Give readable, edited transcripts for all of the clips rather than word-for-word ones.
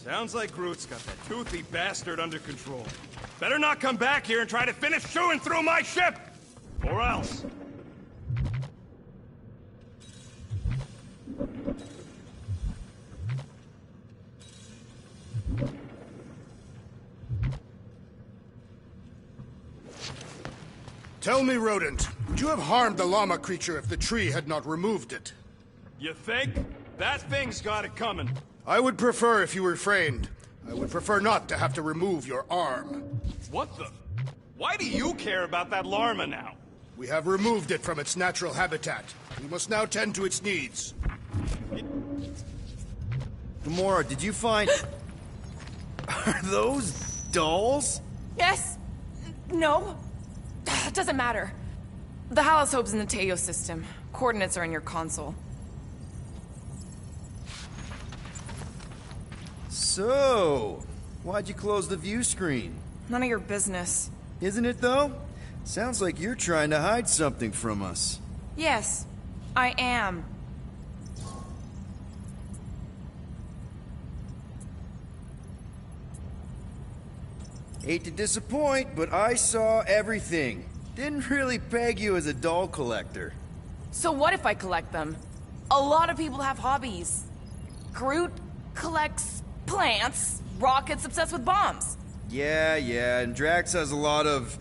Sounds like Groot's got that toothy bastard under control. Better not come back here and try to finish chewing through my ship! Or else... Tell me, Rodent, would you have harmed the llama creature if the tree had not removed it? You think? That thing's got it coming. I would prefer if you refrained. I would prefer not to have to remove your arm. What the? Why do you care about that llama now? We have removed it from its natural habitat. We must now tend to its needs. Gamora, did you find... Are those dolls? Yes. No. It doesn't matter. The Halosobe's in the Teo system. Coordinates are in your console. So, why'd you close the view screen? None of your business. Isn't it, though? Sounds like you're trying to hide something from us. Yes, I am. Hate to disappoint, but I saw everything. Didn't really peg you as a doll collector. So what if I collect them? A lot of people have hobbies. Groot collects plants. Rocket's obsessed with bombs. Yeah, and Drax has a lot of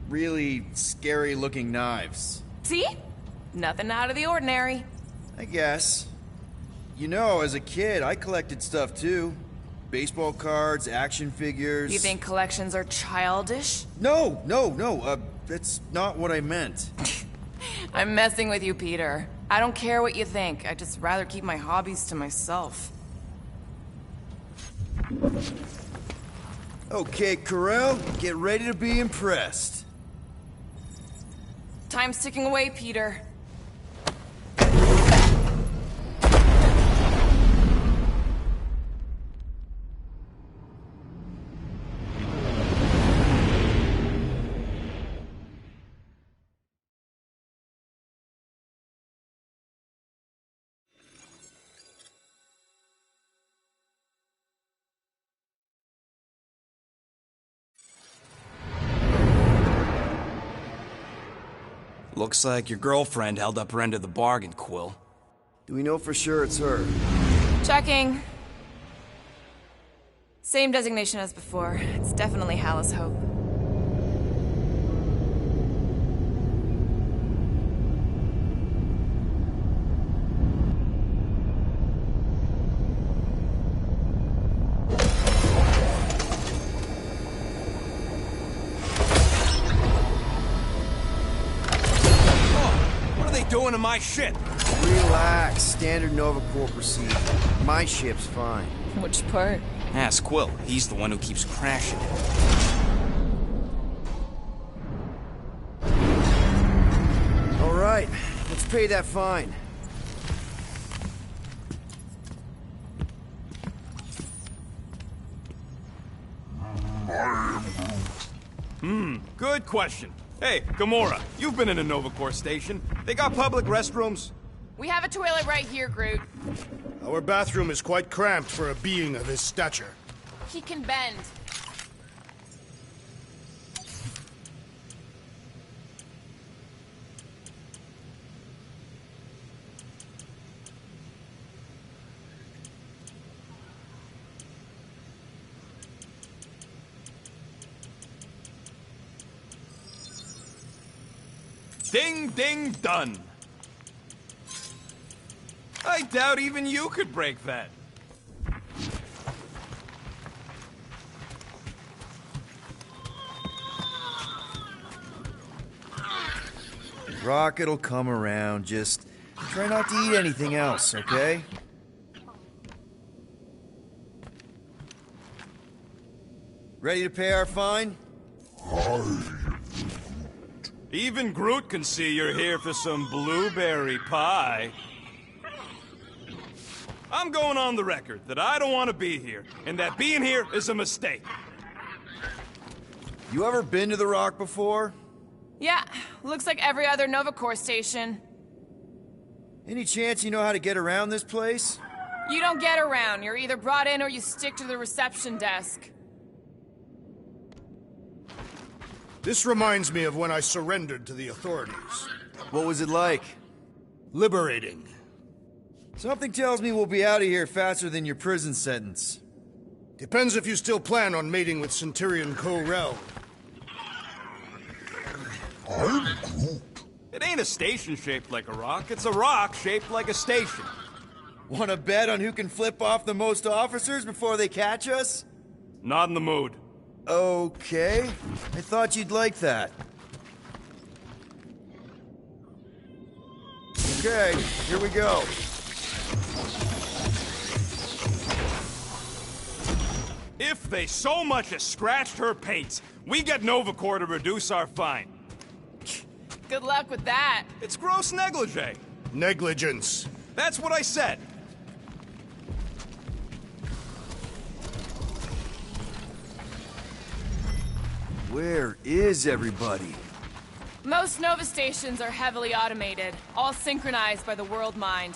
really scary-looking knives. See? Nothing out of the ordinary. I guess. You know, as a kid, I collected stuff too. Baseball cards, action figures... You think collections are childish? No, that's not what I meant. I'm messing with you, Peter. I don't care what you think. I'd just rather keep my hobbies to myself. Okay, Carell, get ready to be impressed. Time's ticking away, Peter. Looks like your girlfriend held up her end of the bargain, Quill. Do we know for sure it's her? Checking. Same designation as before. It's definitely Halosobe. Doing to my ship? Relax. Standard Nova Corps procedure. My ship's fine. Which part? Ask Quill. He's the one who keeps crashing it. All right. Let's pay that fine. Good question. Hey, Gamora, you've been in a Nova Corps station. They got public restrooms? We have a toilet right here, Groot. Our bathroom is quite cramped for a being of his stature. He can bend. Ding, ding, done. I doubt even you could break that. Rocket'll come around. Just try not to eat anything else, okay? Ready to pay our fine? Even Groot can see you're here for some blueberry pie. I'm going on the record that I don't want to be here, and that being here is a mistake. You ever been to the Rock before? Yeah, looks like every other Nova Corps station. Any chance you know how to get around this place? You don't get around. You're either brought in or you stick to the reception desk. This reminds me of when I surrendered to the authorities. What was it like? Liberating. Something tells me we'll be out of here faster than your prison sentence. Depends if you still plan on mating with Centurion Ko-Rel. It ain't a station shaped like a rock, it's a rock shaped like a station. Want to bet on who can flip off the most officers before they catch us? Not in the mood. Okay. I thought you'd like that. Okay, here we go. If they so much as scratched her paints, we get Nova Corps to reduce our fine. Good luck with that. It's gross negligee. Negligence. That's what I said. Where is everybody? Most Nova stations are heavily automated, all synchronized by the World Mind.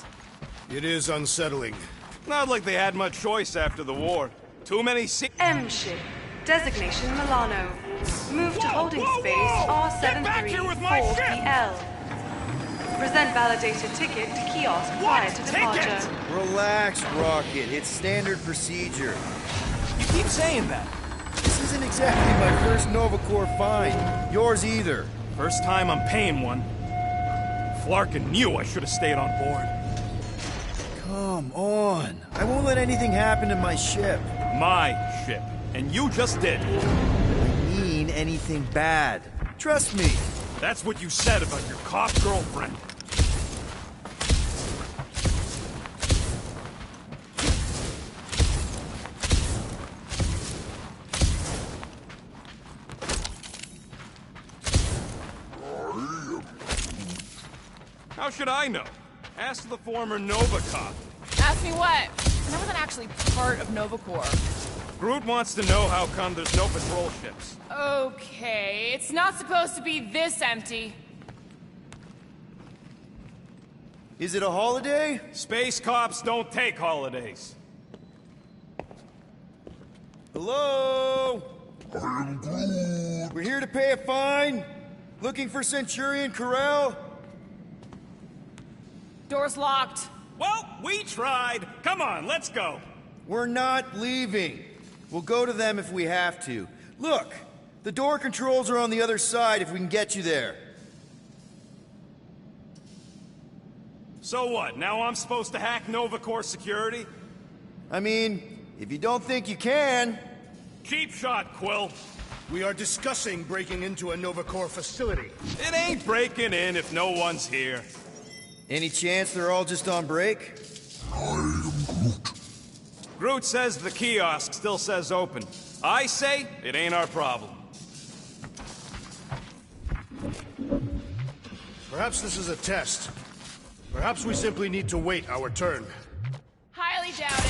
It is unsettling. Not like they had much choice after the war. Too many M ship. Designation Milano. Move to holding space Get back here with my ship! R734PL. Present validated ticket to kiosk prior to departure. Relax, Rocket. It's standard procedure. You keep saying that. This isn't exactly my first Nova Corps find. Yours either. First time I'm paying one. Flarkin knew I should have stayed on board. Come on. I won't let anything happen to my ship. My ship. And you just did. I mean anything bad. Trust me. That's what you said about your cop girlfriend. How should I know? Ask the former Nova cop. Ask me what? I wasn't actually part of Nova Corps. Groot wants to know how come there's no patrol ships. Okay, it's not supposed to be this empty. Is it a holiday? Space cops don't take holidays. Hello? We're here to pay a fine. Looking for Centurion Ko-Rel? Door's locked. Well, we tried. Come on, let's go. We're not leaving. We'll go to them if we have to. Look, the door controls are on the other side if we can get you there. So what, now I'm supposed to hack Nova Corps security? I mean, if you don't think you can... Cheap shot, Quill. We are discussing breaking into a Nova Corps facility. It ain't breaking in if no one's here. Any chance they're all just on break? Groot says the kiosk still says open. I say it ain't our problem. Perhaps this is a test. Perhaps we simply need to wait our turn. Highly doubt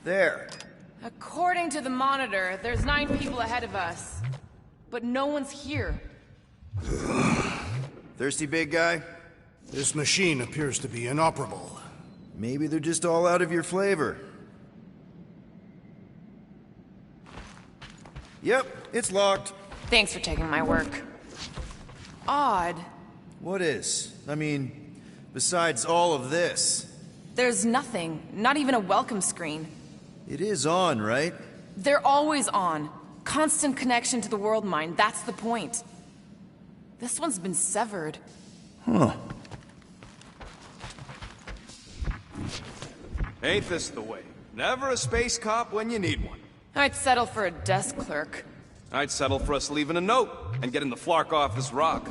There. it. According to the monitor, there's 9 people ahead of us. But no one's here. Thirsty, big guy? This machine appears to be inoperable. Maybe they're just all out of your flavor. Yep, it's locked. Thanks for taking my work. Odd. What is? I mean, besides all of this. There's nothing. Not even a welcome screen. It is on, right? They're always on. Constant connection to the world mind. That's the point. This one's been severed. Huh. Ain't this the way? Never a space cop when you need one. I'd settle for a desk clerk. I'd settle for us leaving a note and getting the Flark off this rock.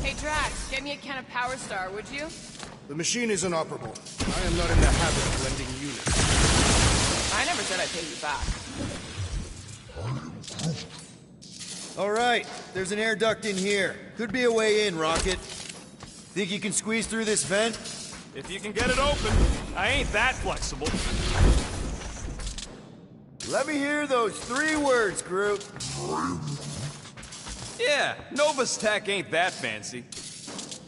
Hey, Drax, get me a can of Power Star, would you? The machine is inoperable. I am not in the habit of lending units. I never said I'd pay you back. All right, there's an air duct in here. Could be a way in, Rocket. Think you can squeeze through this vent? If you can get it open, I ain't that flexible. Let me hear those 3 words, Groot. Yeah, Nova's tech ain't that fancy.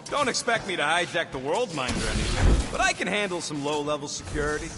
Don't expect me to hijack the world mind or anything, but I can handle some low-level security.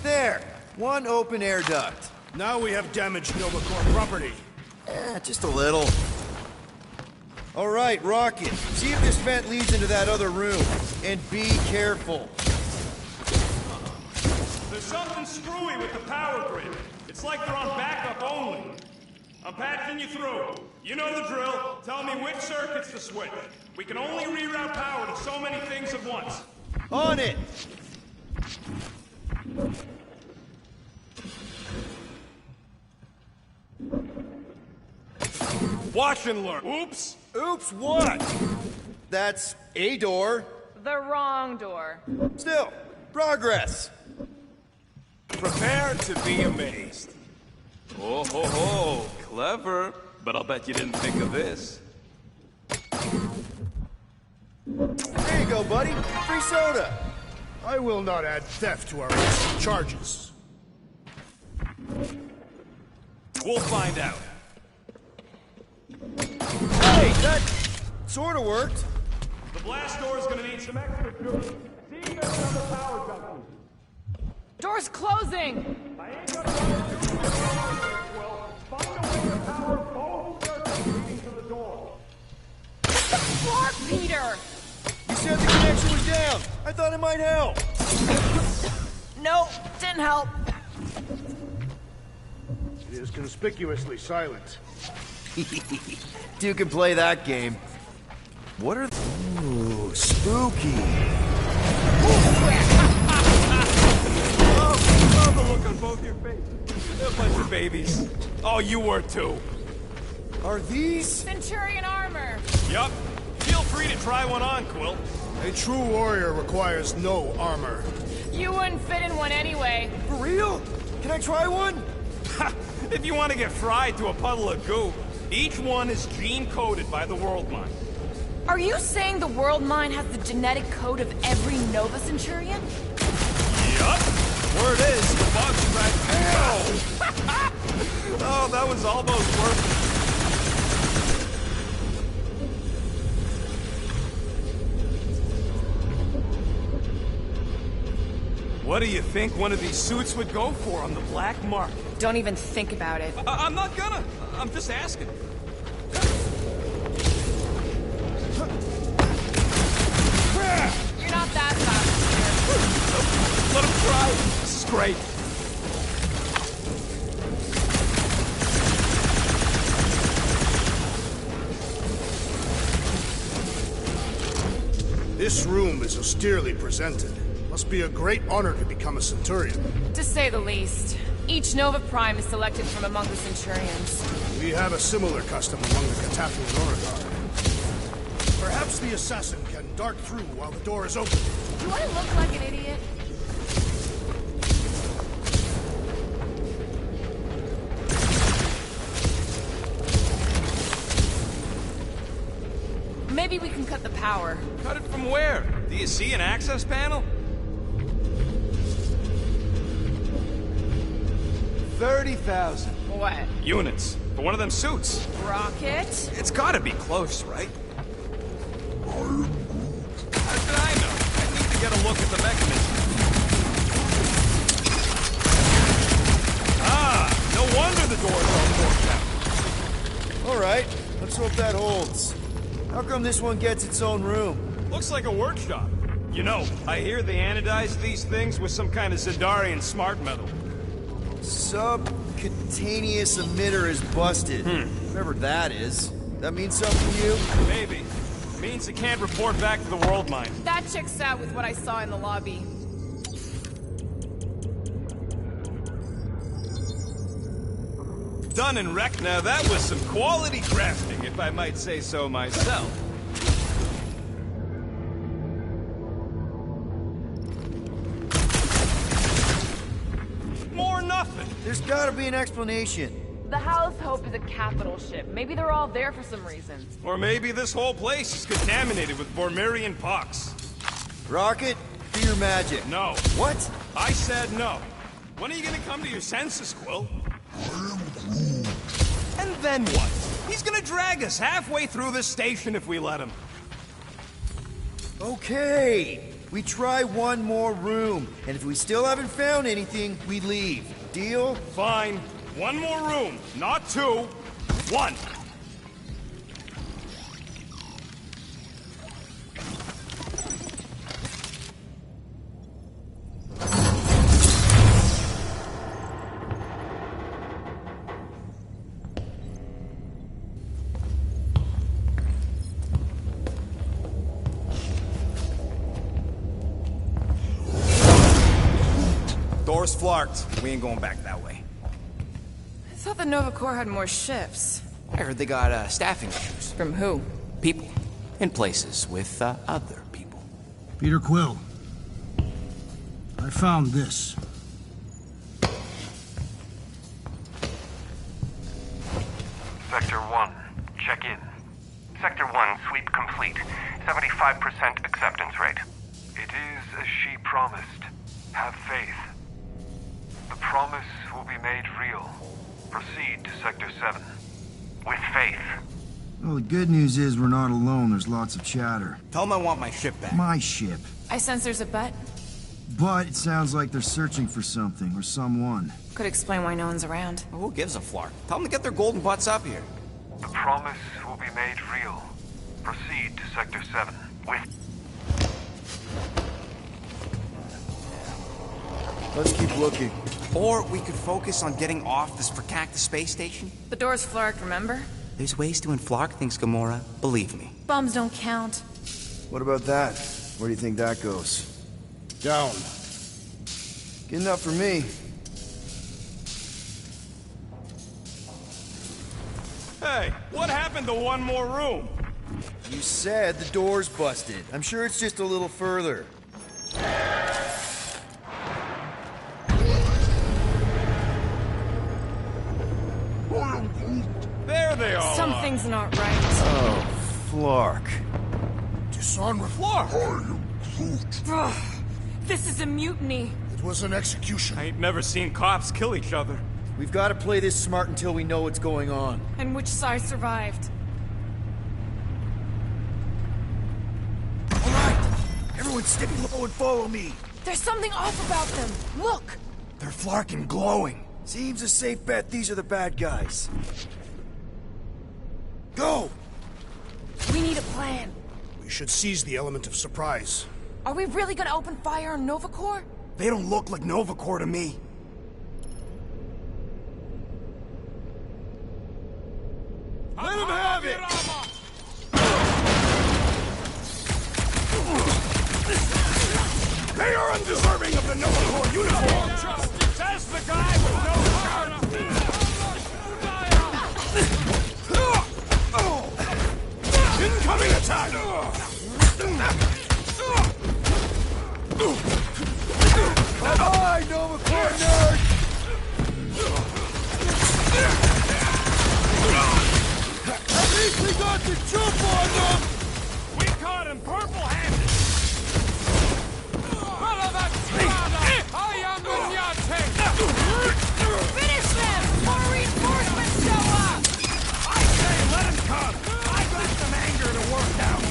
There! 1 open air duct. Now we have damaged Nova Corps property. Just a little. Alright, Rocket. See if this vent leads into that other room. And be careful. There's something screwy with the power grid. It's like they're on backup only. I'm patching you through. You know the drill. Tell me which circuits to switch. We can only reroute power to so many things at once. On it! Watch and learn. Oops. Oops, what? That's a door. The wrong door. Still, progress. Prepare to be amazed. Oh ho ho, clever. But I'll bet you didn't think of this. There you go, buddy. Free soda. I will not add theft to our recent charges. We'll find out. Hey, that sort of worked. The blast door is gonna need some extra juice. See if there's another power junction. Door's closing! I ain't gonna want to do this, Will. Find a way to power both circuits leading to the door. Floor, Peter! You said the connection was down. I thought it might help. No, didn't help. It is conspicuously silent. Two can play that game. What are... Ooh, spooky. Oh, the look on both your faces. They're a bunch of babies. Oh, you were too. Are these... Centurion armor. Yup. Feel free to try one on, Quill. A true warrior requires no armor. You wouldn't fit in one anyway. For real? Can I try one? If you want to get fried to a puddle of goo, each one is gene-coded by the World Mind. Are you saying the World Mind has the genetic code of every Nova Centurion? Yup. Word is, the bugs tried... Oh, that was almost worth it. What do you think one of these suits would go for on the black market? Don't even think about it. I'm not gonna. I'm just asking. You're not that fast. Let him try. This is great. This room is austerely presented. Must be a great honor to become a Centurion. To say the least. Each Nova Prime is selected from among the Centurions. We have a similar custom among the Katafian Orogar. Perhaps the assassin can dart through while the door is open. Do I look like an idiot? Maybe we can cut the power. Cut it from where? Do you see an access panel? 30,000. What? Units. For one of them suits. Rocket? It's gotta be close, right? How did I know? I need to get a look at the mechanism. Ah, no wonder the door's all forked out. Alright, let's hope that holds. How come this one gets its own room? Looks like a workshop. You know, I hear they anodize these things with some kind of Zidarian smart metal. Subcutaneous emitter is busted. Whatever that is. That means something to you? Maybe. Means it can't report back to the world mine. That checks out with what I saw in the lobby. Done and wrecked. Now that was some quality crafting, if I might say so myself. More nothing. There's gotta be an explanation. The House Hope is a capital ship. Maybe they're all there for some reason. Or maybe this whole place is contaminated with Vormirian pox. Rocket, do your magic. No. What? I said no. When are you gonna come to your senses, Quill? And then what? He's gonna drag us halfway through this station if we let him. Okay. We try one more room, and if we still haven't found anything, we leave. Deal? Fine. One more room. Not two. One. Door's flarked. We ain't going back that way. I thought the Nova Corps had more shifts. I heard they got staffing issues. From who? People. In places with other people. Peter Quill. I found this. Sector 1, check in. Sector 1, sweep complete. 75% acceptance rate. It is as she promised. Have faith. The promise will be made real. Proceed to Sector 7. With faith. Well, the good news is we're not alone. There's lots of chatter. Tell them I want my ship back. My ship. I sense there's a bet. But it sounds like they're searching for something or someone. Could explain why no one's around. Well, who gives a flark? Tell them to get their golden butts up here. The promise will be made real. Proceed to Sector 7. With... Let's keep looking. Or we could focus on getting off this Fracactus space station. The door's flarked, remember? There's ways to inflark things, Gamora. Believe me. Bombs don't count. What about that? Where do you think that goes? Down. Good enough for me. Hey, what happened to one more room? You said the door's busted. I'm sure it's just a little further. There they all are. Something's not right. Oh, Flark. Disarm Flark! Ugh, this is a mutiny. It was an execution. I ain't never seen cops kill each other. We've got to play this smart until we know what's going on. And which side survived? All right! Everyone stick low and follow me. There's something off about them. Look! They're Flarkin' glowing. Seems a safe bet these are the bad guys. Go! We need a plan. We should seize the element of surprise. Are we really gonna open fire on Nova Corps? They don't look like Nova Corps to me. Let him have it! They are undeserving of the Nova Corps uniform! Says the guy with no heart! Incoming attack! Bye-bye, Nova Corps nerd! At least we got the jump on them! We caught him purple-handed! Finish them! More reinforcements show up! I say let him come! I got some anger to work out!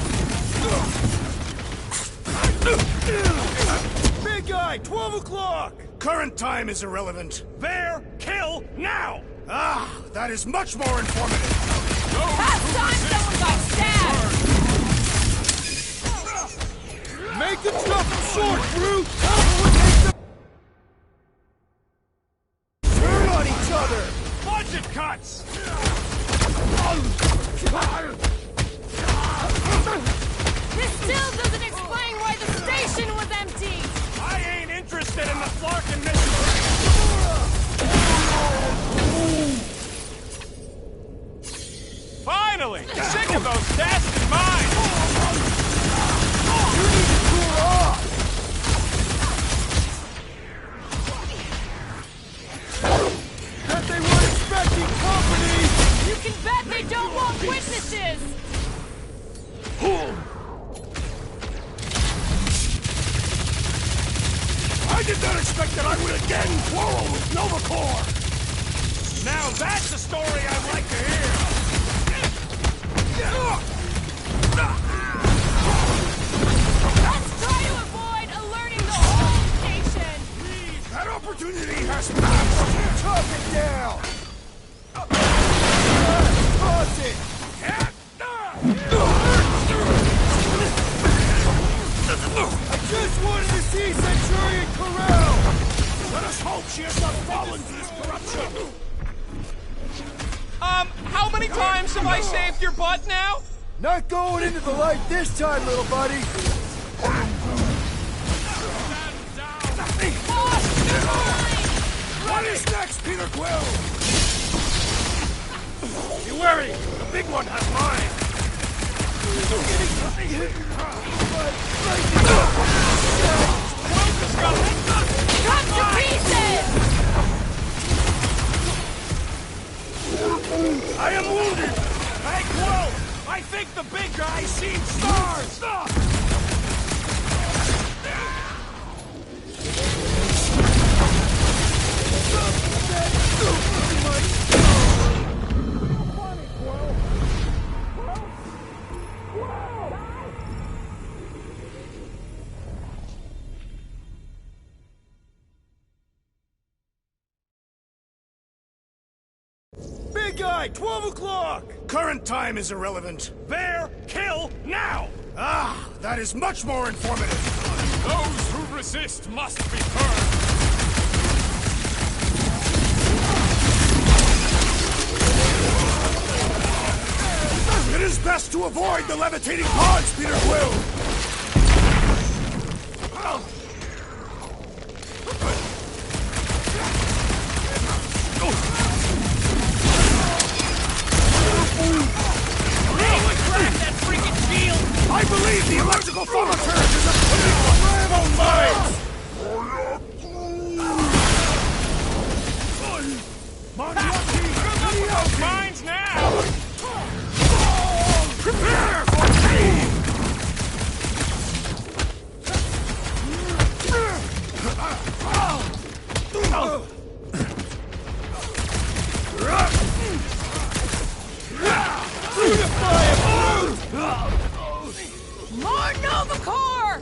Big guy, 12 o'clock! Current time is irrelevant. There! Kill! Now! Ah, that is much more informative. Past time someone got stabbed! Make them stop him short, Groot! Turn on each other! Budget cuts! This still doesn't explain why the station was empty! I ain't interested in the Flarkin mission! Finally! Sick of those tests in mine! You need to cool off! Bet they weren't expecting company! You can bet they don't want witnesses! I did not expect that I would again quarrel with Nova Corps! Now that's a story I'd like to hear! Let's try to avoid alerting the whole station! That opportunity has passed! Chop it down! Toss it! I just wanted to see Centurion Corral! Let us hope she has not fallen to this corruption! How many times have I saved your butt now? Not going into the light this time, little buddy! What is next, Peter Quill? You worry, the big one has mine! Cut to pieces! I am wounded! Hey, Quill! I think the big guy's seen stars! Big guy, 12 o'clock! Current time is irrelevant. Bear, kill, now! Ah, that is much more informative. Those who resist must be burned! It is best to avoid the levitating pods, Peter Quill! I believe the electrical thaumaturge is a critical mines! Mines now! Prepare for pain! More Nova Corps!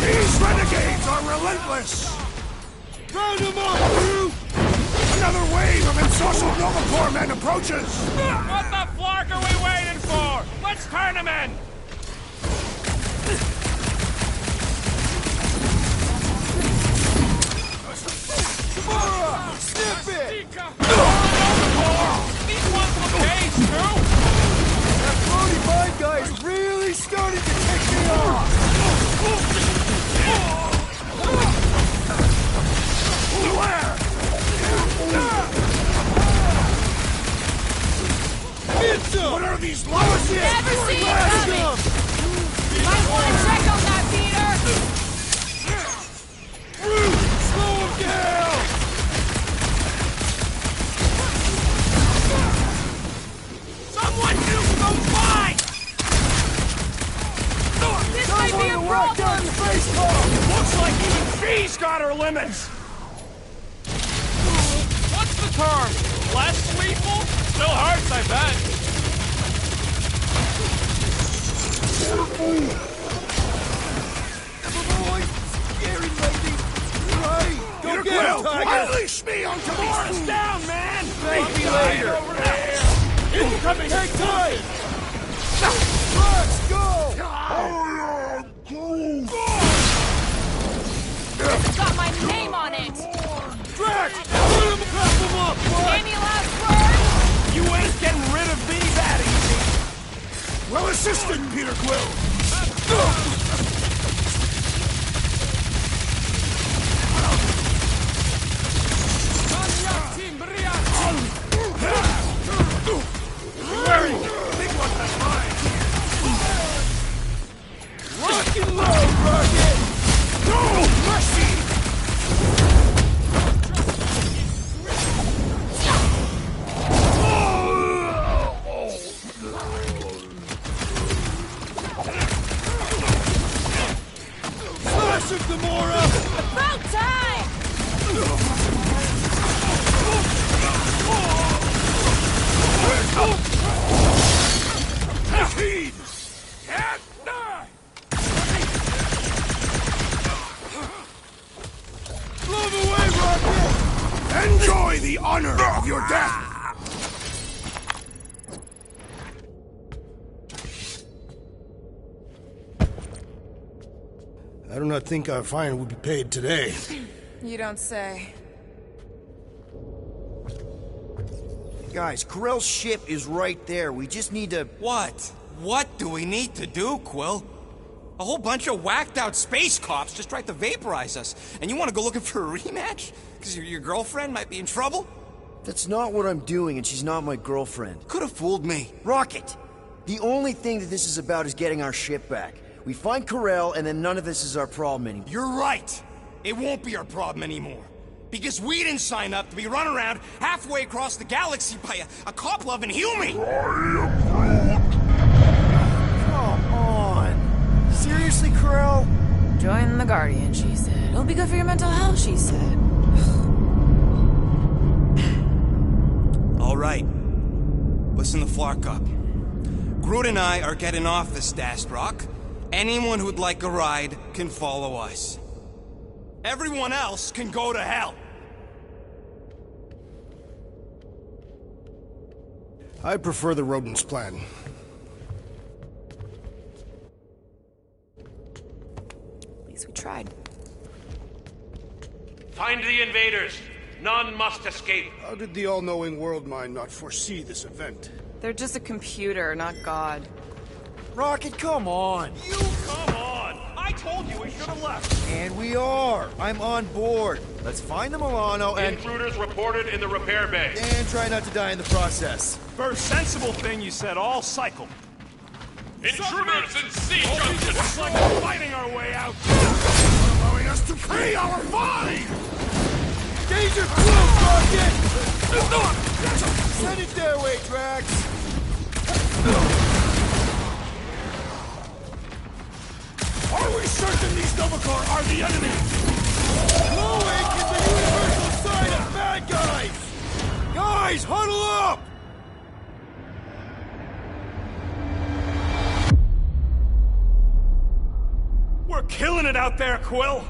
These renegades are relentless! Round them up, Groot! Another wave of insocial Nova Corps men approaches! What the flark are we waiting for? Let's turn them in! Gamora! Snip it! These ones look caged, too! That floaty mind guy is really starting to tick me off! Where? What are these losses? Never see it coming! Might want to check on that, Peter! Slow him down! Someone nuke them fine! This might be a problem! Face palm! Looks like even she's got her limits! What's the term? Less lethal? Still hurts, I bet. Peter Quill, unleash me on Tamora's down, man! Thank you later. Over there. Incoming. Take time. Let's go. It's got my name on it! Drax, put him up, bud. Any last words? You ain't getting rid of me that easy! Well assisted, Peter Quill. Rock and load, Rocket! No mercy! Flash of Gamora! About time! Heed! Blow them away, Rocket! Enjoy the honor of your death! I do not think our fine will be paid today. You don't say. Guys, Corell's ship is right there. We just need to... What? What do we need to do, Quill? A whole bunch of whacked-out space cops just tried to vaporize us, and you want to go looking for a rematch? Because your girlfriend might be in trouble? That's not what I'm doing, and she's not my girlfriend. Could have fooled me. Rocket! The only thing that this is about is getting our ship back. We find Corell, and then none of this is our problem anymore. You're right. It won't be our problem anymore. Because we didn't sign up to be run around halfway across the galaxy by a cop-loving human! Come on! Seriously, Corell? Join the Guardian, she said. It'll be good for your mental health, she said. All right. Listen to Flark up. Groot and I are getting off the Stashed Rock. Anyone who'd like a ride can follow us. Everyone else can go to hell. I prefer the rodent's plan. At least we tried. Find the invaders. None must escape. How did the all-knowing world mind not foresee this event? They're just a computer, not God. Rocket, come on! You come on! I told you we should have left. And we are! I'm on board. Let's find the Milano and... Intruders reported in the repair bay. And try not to die in the process. First sensible thing you said all cycle. Intruders in C junction! Looks like we're fighting our way out. Allowing us to pay our fine! Danger close, Rocket! Send it their way, Drax! Are we certain these Novacore are the enemy? Glowing is the universal sign of bad guys! Guys, huddle up! We're killing it out there, Quill!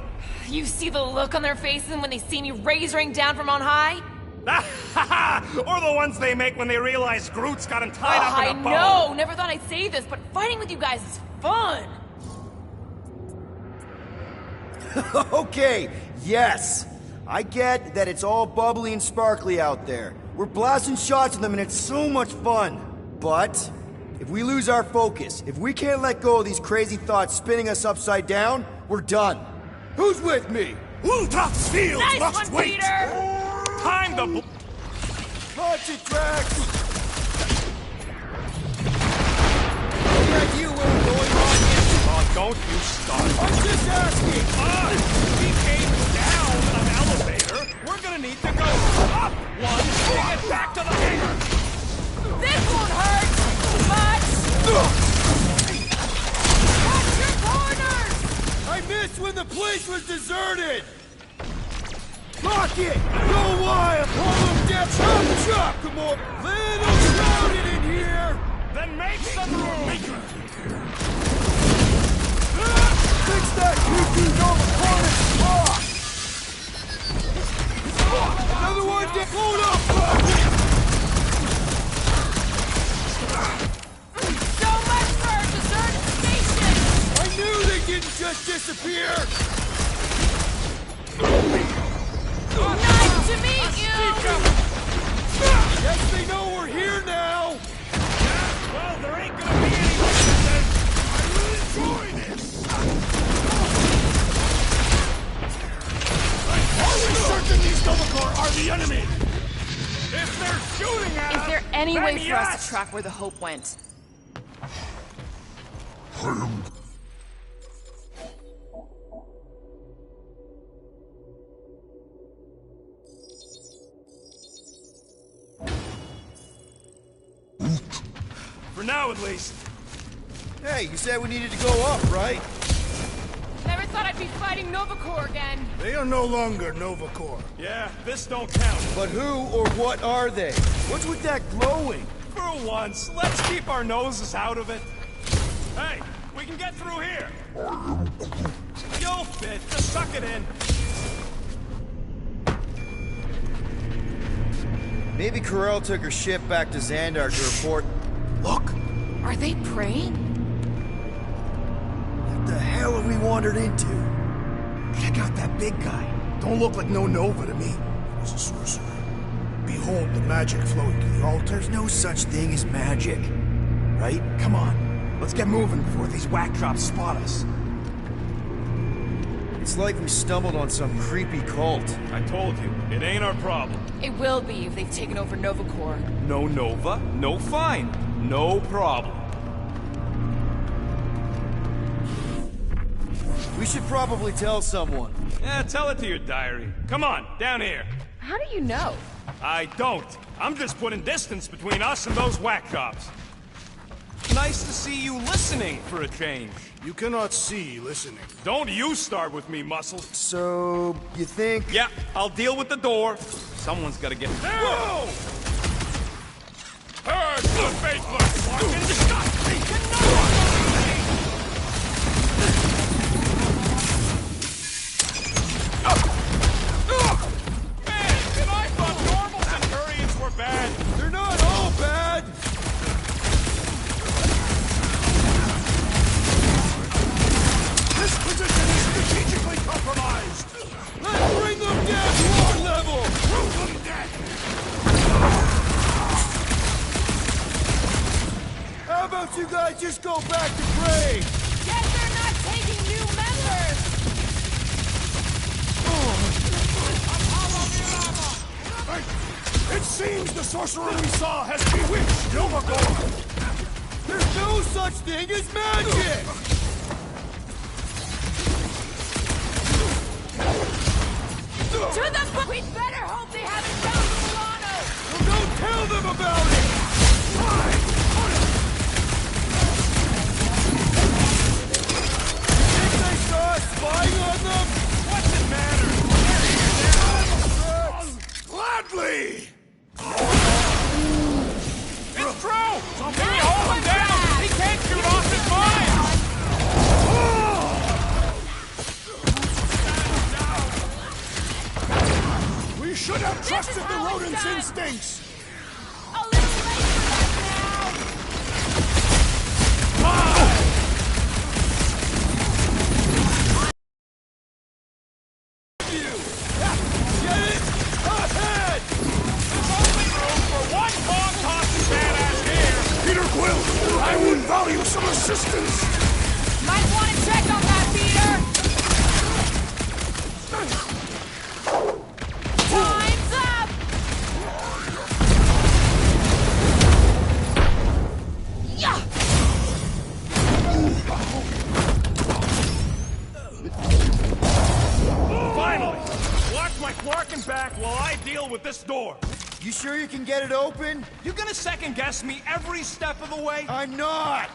You see the look on their faces when they see me razoring down from on high? Or the ones they make when they realize Groot's got him tied up in a bow. I know! Never thought I'd say this, but fighting with you guys is fun! Okay, yes. I get that it's all bubbly and sparkly out there. We're blasting shots at them and it's so much fun. But, if we lose our focus, if we can't let go of these crazy thoughts spinning us upside down, we're done. Who's with me? Ultoth's fields Nice must one, wait! Peter! Time to Launch it, Drax! Any idea where we're going, Rocket? Oh, don't you start. I'm just asking! We came down an elevator. We're gonna need to go up one to get back to the hangar. This won't hurt much! Watch your corners! I missed when the place was deserted! Rocket! Go wild! All of death! Chop, chop! Come on! Little crowded in here! Then make some room! Fix that creepy Nova Cornix block! Another one down! Hold up! So much for a deserted station! I knew they didn't just disappear! Nice to meet you! Guess they know we're here now! Well, there ain't gonna be any witnesses! I will enjoy this! Are we certain these Novacore are the enemy? If they're shooting at us, Is there any then way for us yes! to track where the Hope went? For now, at least. Hey, you said we needed to go up, right? Never thought I'd be fighting Novacore again. They are no longer Novacore. Yeah, this don't count. But who or what are they? What's with that glowing? For once, let's keep our noses out of it. Hey, we can get through here. You'll fit. Just suck it in. Maybe Corel took her ship back to Xandar to report. Look! Are they praying? What the hell have we wandered into? Check out that big guy. Don't look like no Nova to me. He was a sorcerer. Behold the magic flowing to the altar. There's no such thing as magic, right? Come on. Let's get moving before these whack drops spot us. It's like we stumbled on some creepy cult. I told you, it ain't our problem. It will be if they've taken over Novacore. No Nova, no fine. No problem. We should probably tell someone. Yeah, tell it to your diary. Come on, down here. How do you know? I don't. I'm just putting distance between us and those whack jobs. Nice to see you listening for a change. You cannot see listening. Don't you start with me, Muscles. So, you think? Yeah, I'll deal with the door. Someone's gotta get there. Whoa! Heard the faithless! Walk in disgust! Man, and I thought normal Centurions were bad. They're not all bad! This position is strategically compromised! Let's bring them down to our level! Prove them dead! How about you guys just go back to praying? Guess they're not taking new members! It seems the sorcerer we saw has bewitched Novacore! There's no such thing as magic! To the book! We'd better hope they haven't found Milano! Well, don't tell them about it! Think they saw us spying on them? What's it matter? Gladly! It's true! Can we hold him down? He can't shoot off his mind! We should have trusted the how it's rodent's done. instincts! A little late for that Get it? Ahead! There's only room for one bomb-tossing badass here! Peter Quill, I would value some assistance! now! Might want to check on that, Peter! Time's up! Yeah! Finally! Watch my Clarkin back while I deal with this door. You sure you can get it open? You gonna second-guess me every step of the way? I'm not!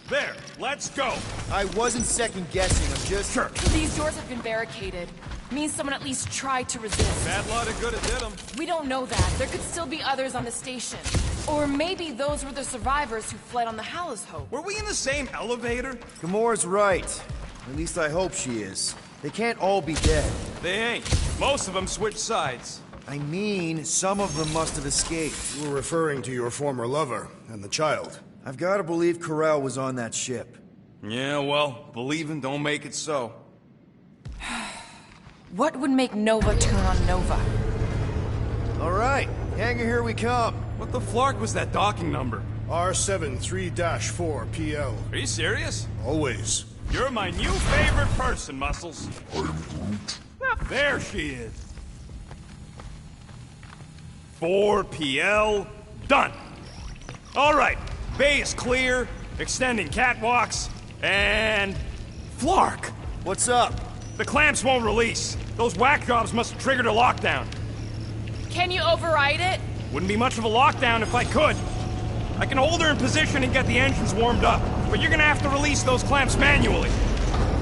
There, let's go. I wasn't second guessing, I'm just... Sure. These doors have been barricaded. Means someone at least tried to resist. Bad lot of good it did 'em. We don't know that. There could still be others on the station. Or maybe those were the survivors who fled on the Hallows Hope. Were we in the same elevator? Gamora's right. At least I hope she is. They can't all be dead. They ain't. Most of them switched sides. I mean, some of them must have escaped. You were referring to your former lover and the child. I've got to believe Corel was on that ship. Yeah, well, believing don't make it so. What would make Nova turn on Nova? All right, Hangar, here we come. What the flark was that docking number? R73-4 PL. Are you serious? Always. You're my new favorite person, Muscles. There she is. 4 PL, done. All right, bay is clear, extending catwalks, and... Flark! What's up? The clamps won't release. Those whack jobs must have triggered a lockdown. Can you override it? Wouldn't be much of a lockdown if I could. I can hold her in position and get the engines warmed up, but you're gonna have to release those clamps manually.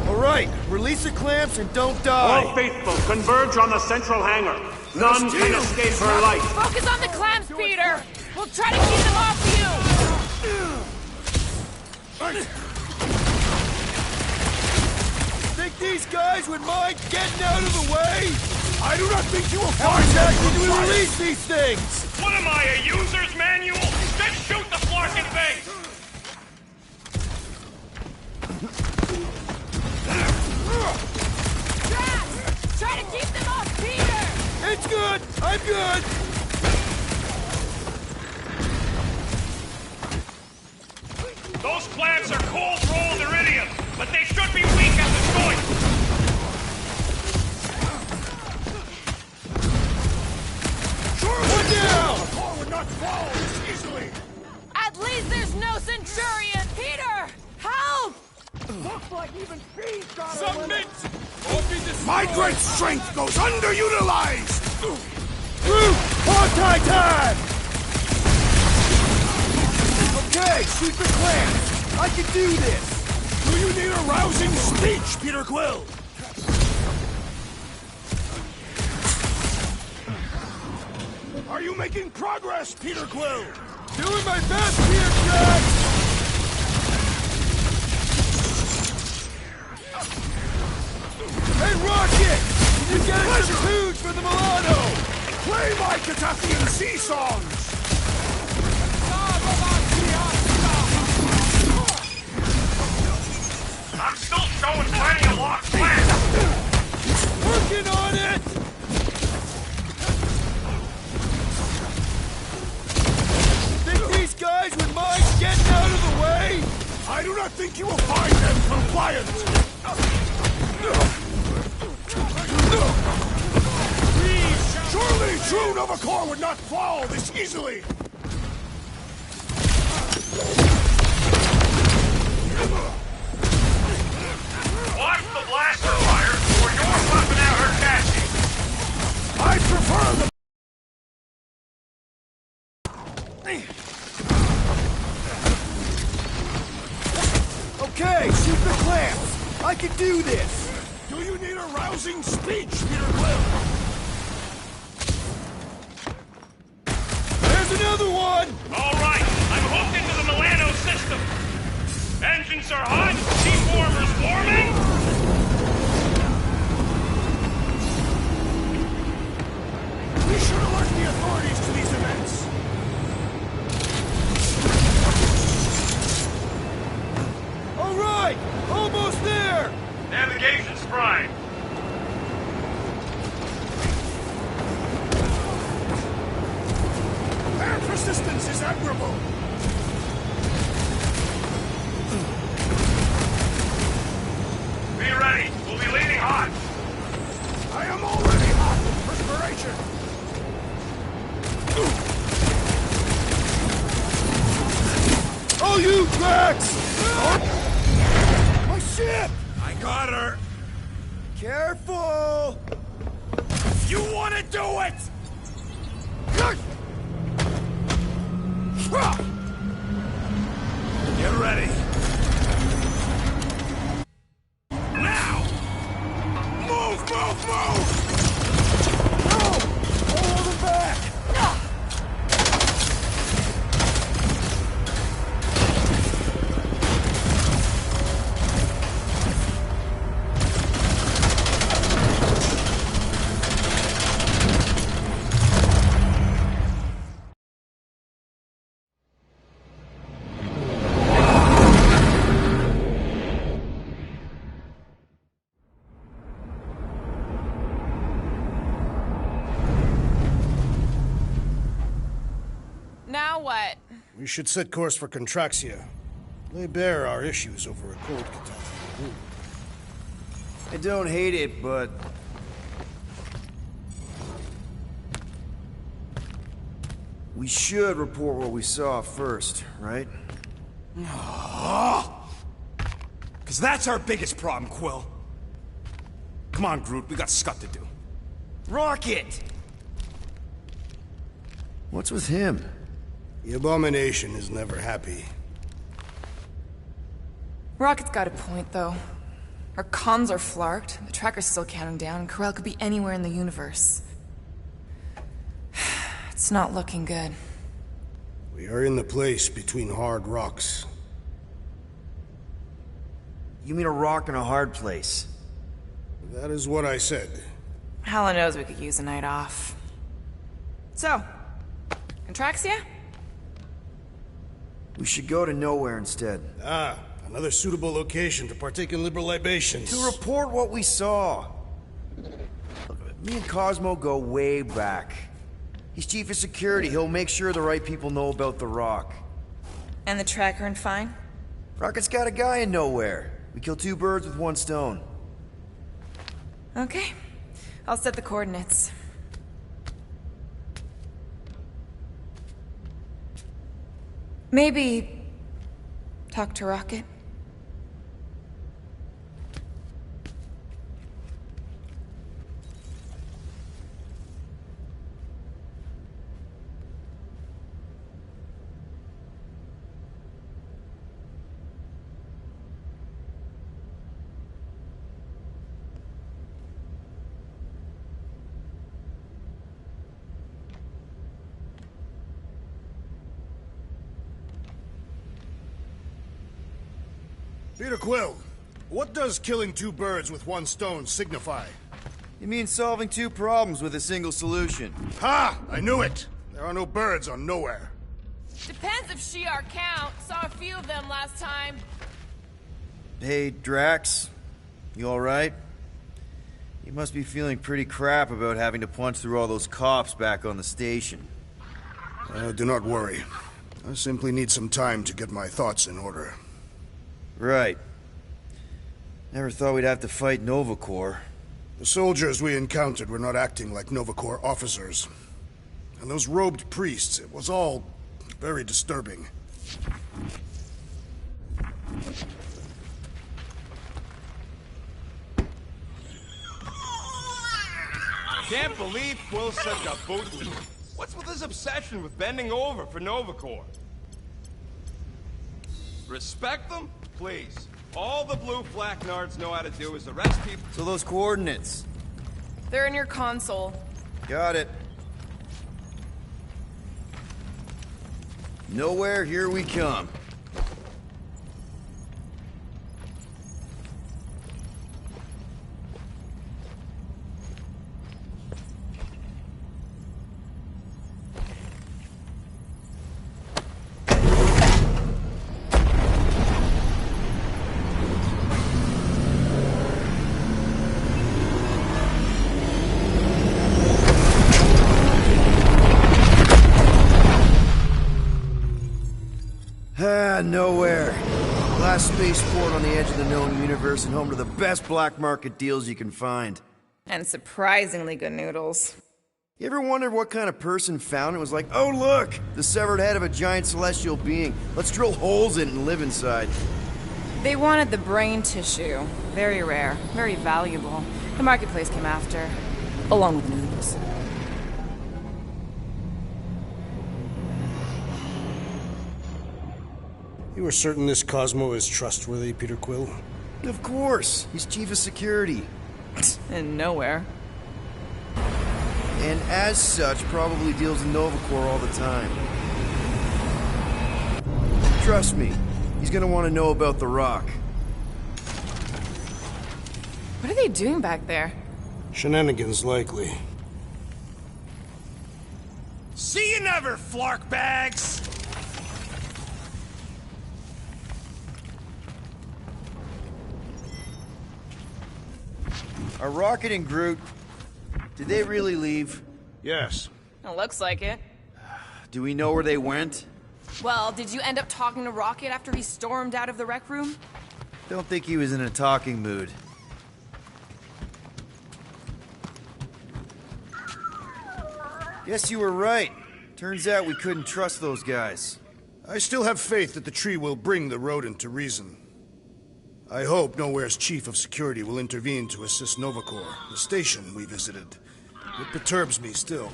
All right, release the clamps and don't die. All faithful, converge on the central hangar. None can escape her light. Focus on the clamps, Peter! We'll try to keep them off you! Think these guys would mind getting out of the way? I do not think you will How find them exactly do we compliant. release these things? What am I, a user's manual? Just shoot the flark in face! Drax! Try to keep them off Peter! It's good. I'm good. Those clamps are cold-rolled iridium, but they should be weak at the joint. One down. The core would not fall this easily. At least there's no Centurion! Peter! Help! Submit! My great strength goes underutilized. Groot, Titan! Okay, shoot the clamps. I can do this. Do you need a rousing speech, Peter Quill? Are you making progress, Peter Quill? Doing my best here, Jack. Hey, Rocket! Can you get us some food for the Milano? Play my Katafian sea songs! I'm still showing plenty of lost clamps. Working on it! Think these guys would mind getting out of the way? I do not think you will find them compliant! Surely true Nova Corps would not fall this easily! Watch the blaster fire, or you're pumping out her chassis. I prefer the... Okay, shoot the clamps. I can do this. Do you need a rousing speech, Peter Quill? There's another one! All right, I'm hooked into the Milano system. Engines are hot, seat warmers warming. We should alert the authorities to these events. All right, almost there. Navigation's prime. Their persistence is admirable. Be ready. We'll be leading hot. I am already hot with perspiration. Oh, you Drax! My ship! I got her. Careful! You want to do it? Get ready. Now! Move, move, move! Hold him back! what? We should set course for Contraxia. Lay bare our issues over a cold catastrophe. I don't hate it, but... we should report what we saw first, right? Because that's our biggest problem, Quill. Come on, Groot, we got scut to do. Rocket! What's with him? The Abomination is never happy. Rocket's got a point, though. Our cons are flarked, the tracker's still counting down, and Corel could be anywhere in the universe. It's not looking good. We are in the place between hard rocks. You mean a rock in a hard place? That is what I said. Hella knows we could use a night off. So, Contraxia? We should go to nowhere instead. Ah, another suitable location to partake in liberal libations. To report what we saw. Look, me and Cosmo go way back. He's chief of security. He'll make sure the right people know about the rock. And the tracker and fine? Rocket's got a guy in nowhere. We kill two birds with one stone. Okay. I'll set the coordinates. Maybe... talk to Rocket? Peter Quill, what does killing two birds with one stone signify? You mean solving two problems with a single solution? Ha! I knew it! There are no birds on Nowhere. Depends if Shi'ar count. Saw a few of them last time. Hey, Drax. You alright? You must be feeling pretty crap about having to punch through all those cops back on the station. Do not worry. I simply need some time to get my thoughts in order. Right. Never thought we'd have to fight Nova Corps. The soldiers we encountered were not acting like Nova Corps officers. And those robed priests, it was all very disturbing. Can't believe Quill's such a boot. What's with his obsession with bending over for Nova Corps? Respect them? Please. All the blue flak nards know how to do is arrest people. So those coordinates. They're in your console. Got it. Nowhere, here we come. Nowhere. Last spaceport on the edge of the known universe and home to the best black market deals you can find. And surprisingly good noodles. You ever wondered what kind of person found it? Was like, oh look, the severed head of a giant celestial being. Let's drill holes in it and live inside. They wanted the brain tissue. Very rare, very valuable. The marketplace came after, along with the noodles. You are certain this Cosmo is trustworthy, Peter Quill? Of course. He's chief of security. And Nowhere. And as such, probably deals in Nova Corps all the time. Trust me, he's gonna want to know about the rock. What are they doing back there? Shenanigans, likely. See you never, flark bags! Are Rocket and Groot... did they really leave? Yes. It looks like it. Do we know where they went? Well, did you end up talking to Rocket after he stormed out of the rec room? Don't think he was in a talking mood. Guess you were right. Turns out we couldn't trust those guys. I still have faith that the tree will bring the rodent to reason. I hope Nowhere's chief of security will intervene to assist Novacore, the station we visited. It perturbs me still.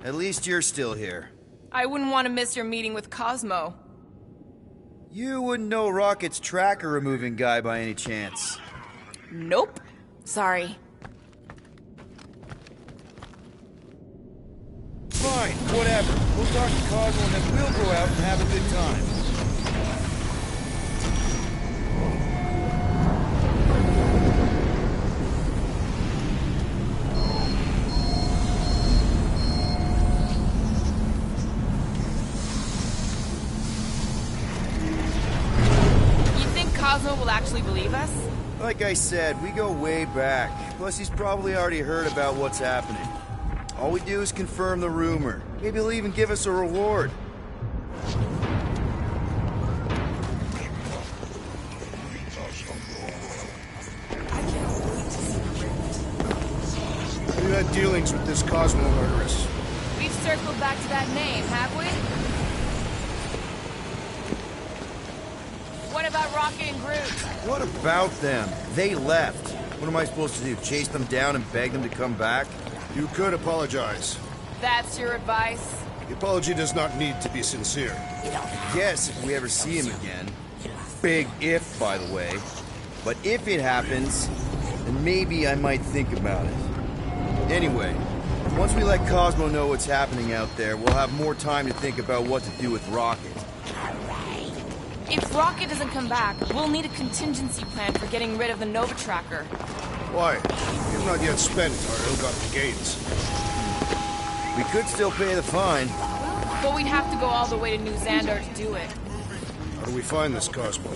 At least you're still here. I wouldn't want to miss your meeting with Cosmo. You wouldn't know Rocket's tracker removing guy by any chance. Nope. Sorry. Fine, whatever. We'll talk to Cosmo and then we'll go out and have a good time. Cosmo will actually believe us? Like I said, we go way back. Plus, he's probably already heard about what's happening. All we do is confirm the rumor. Maybe he'll even give us a reward. We've had dealings with this Cosmo murderess. We've circled back to that name, have we? What about Rocket and Groot? What about them? They left. What am I supposed to do? Chase them down and beg them to come back? You could apologize. That's your advice? The apology does not need to be sincere. Yes, if we ever see him again. Big if, by the way. But if it happens, then maybe I might think about it. Anyway, once we let Cosmo know what's happening out there, we'll have more time to think about what to do with Rocket. If Rocket doesn't come back, we'll need a contingency plan for getting rid of the Nova Tracker. Why? We've not yet spent our ill-gotten gains. We could still pay the fine. But we'd have to go all the way to New Xandar to do it. How do we find this Cosmo?